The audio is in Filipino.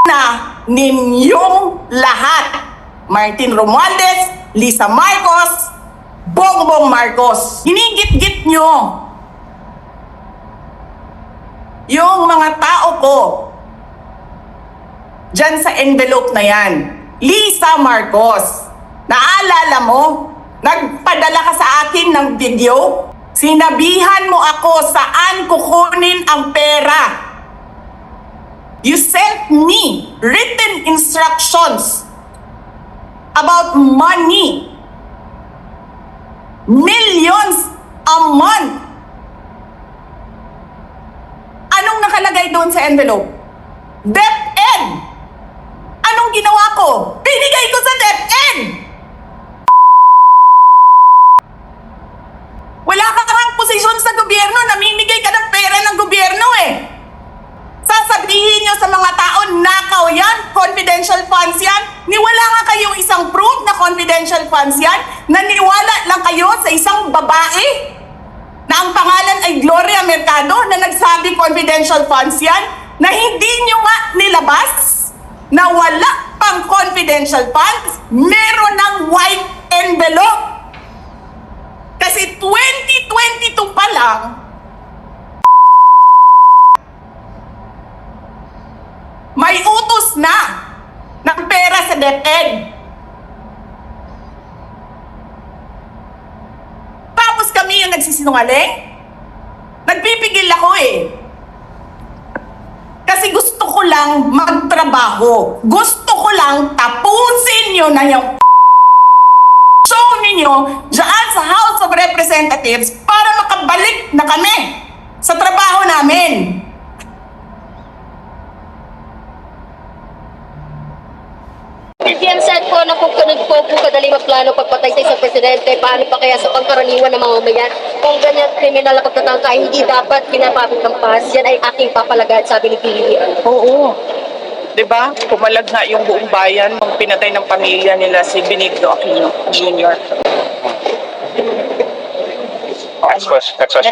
na ninyong lahat. Martin Romualdez, Lisa Marcos, Bongbong Marcos. Ginigit-git nyo yung mga tao ko dyan sa envelope na yan. Lisa Marcos, naalala mo? Nagpadala ka sa akin ng video. Sinabihan mo ako saan kukunin ang pera. You sent me written instructions about money. Millions a month. Anong nakalagay doon sa envelope? DepEd. Anong ginawa ko? Binigay ko sa DepEd. Wala ka kang posisyon sa gobyerno, namimigay ka ng pera ng gobyerno eh. Sasabihin nyo sa mga tao, nakaw yan, confidential funds yan. Niwala nga kayong isang proof na confidential funds yan. Naniwala lang kayo sa isang babae na ang pangalan ay Gloria Mercado na nagsabi confidential funds yan, na hindi nyo nga nilabas, na wala pang confidential funds, meron ng white envelope. Kasi 2022 pa lang, may utos na ng pera sa DepEd. Tapos kami yung nagsisinungaling? Nagpipigil ako eh. Kasi gusto ko lang magtrabaho. Gusto ko lang tapusin nyo na yung show ninyo dyan sa House of Representatives para makabalik na kami sa trabaho namin. PM said po na kung po kadali magplano pagpatay sa isang presidente, paano pa kaya sa pangkaraniwan ng mga mamayan? Kung ganyan kriminal na pagtatangka, hindi dapat pinapapit ng pahas. Yan ay aking papalagad, sabi ni PBBM. Oo. Diba? Pumalag nga yung buong bayan nung pinatay ng pamilya nila si Benigno Aquino Jr. Next question.